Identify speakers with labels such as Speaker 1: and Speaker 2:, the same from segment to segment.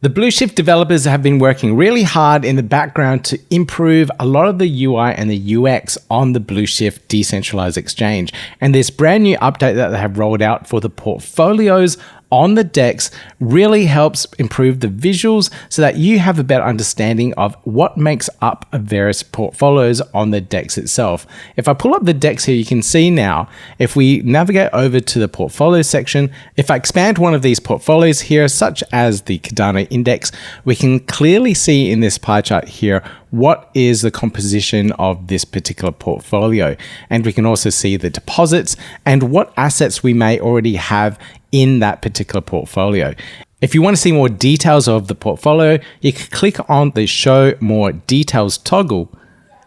Speaker 1: The Blueshift developers have been working really hard in the background to improve a lot of the UI and the UX on the Blueshift decentralized exchange. And this brand new update that they have rolled out for the portfolios on the DEX really helps improve the visuals so that you have a better understanding of what makes up various portfolios on the DEX itself. If I pull up the DEX here, you can see now, if we navigate over to the portfolio section, if I expand one of these portfolios here, such as the Cardano index, we can clearly see in this pie chart here what is the composition of this particular portfolio. And we can also see the deposits and what assets we may already have in that particular portfolio. If you want to see more details of the portfolio, you can click on the Show More Details toggle,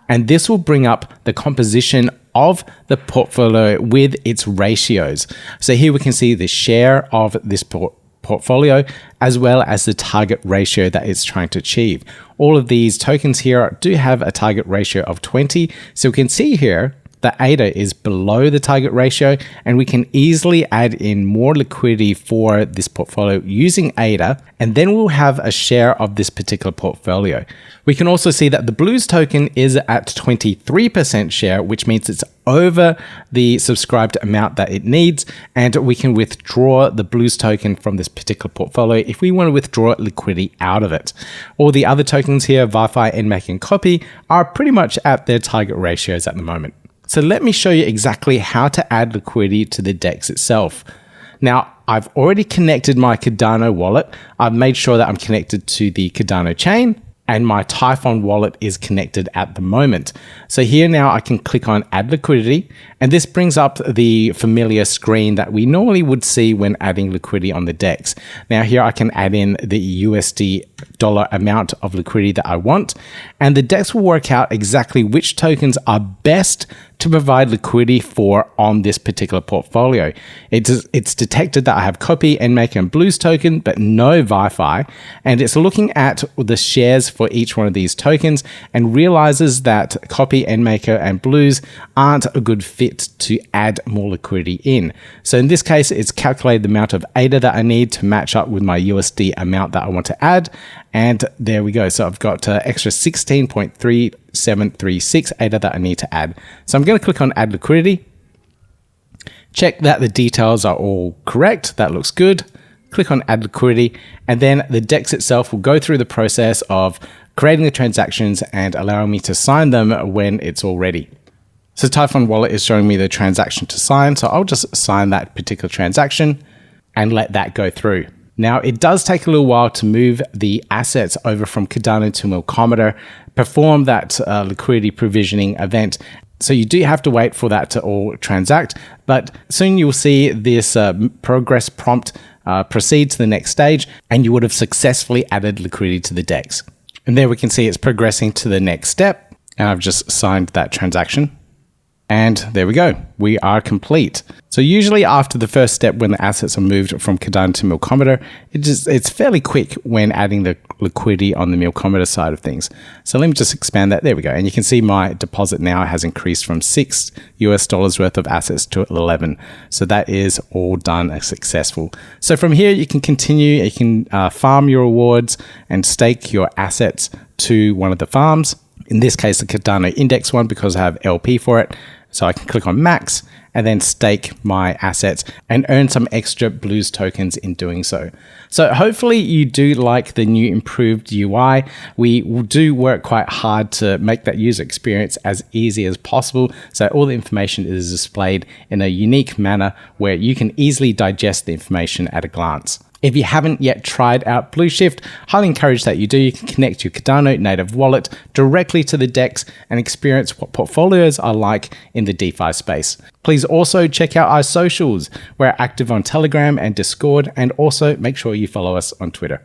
Speaker 1: and this will bring up the composition of the portfolio with its ratios. So here we can see the share of this portfolio as well as the target ratio that it's trying to achieve. All of these tokens here do have a target ratio of 20. So we can see here the ADA is below the target ratio, and we can easily add in more liquidity for this portfolio using ADA, and then we'll have a share of this particular portfolio. We can also see that the Blues token is at 23% share, which means it's over the subscribed amount that it needs, and we can withdraw the Blues token from this particular portfolio if we want to withdraw liquidity out of it. All the other tokens here, Wi-Fi, NMAX, and Copy, are pretty much at their target ratios at the moment. So let me show you exactly how to add liquidity to the DEX itself. Now, I've already connected my Cardano wallet. I've made sure that I'm connected to the Cardano chain, and my Typhon wallet is connected at the moment. So here now I can click on Add Liquidity, and this brings up the familiar screen that we normally would see when adding liquidity on the DEX. Now here I can add in the USD dollar amount of liquidity that I want, and the DEX will work out exactly which tokens are best to provide liquidity for on this particular portfolio. It's detected that I have Copy, NMAX, and Blues token, but no Wi-Fi, and it's looking at the shares for each one of these tokens and realizes that Copy, NMAX, and Blues aren't a good fit to add more liquidity in. So in this case, it's calculated the amount of ADA that I need to match up with my USD amount that I want to add, and there we go. So I've got extra 16.3736 ADA that I need to add. So I'm going to click on Add Liquidity. Check that the details are all correct. That looks good. Click on Add Liquidity, and then the DEX itself will go through the process of creating the transactions and allowing me to sign them when it's all ready. So Typhon Wallet is showing me the transaction to sign. So I'll just sign that particular transaction and let that go through. Now, it does take a little while to move the assets over from Cardano to Milcometer, perform that liquidity provisioning event. So you do have to wait for that to all transact, but soon you'll see this progress prompt proceed to the next stage, and you would have successfully added liquidity to the DEX. And there we can see it's progressing to the next step, and I've just signed that transaction. And there we go, we are complete. So usually after the first step, when the assets are moved from Cardano to Milcometer, it's fairly quick when adding the liquidity on the Milcometer side of things. So let me just expand that. There we go. And you can see my deposit now has increased from $6 worth of assets to 11. So that is all done as successful. So from here, you can continue, you can farm your rewards and stake your assets to one of the farms. In this case, the Cardano index one, because I have LP for it. So I can click on max and then stake my assets and earn some extra Blues tokens in doing so. So hopefully you do like the new improved UI. We do work quite hard to make that user experience as easy as possible. So all the information is displayed in a unique manner where you can easily digest the information at a glance. If you haven't yet tried out Blueshift, highly encourage that you do. You can connect your Cardano native wallet directly to the DEX and experience what portfolios are like in the DeFi space. Please also check out our socials. We're active on Telegram and Discord, and also make sure you follow us on Twitter.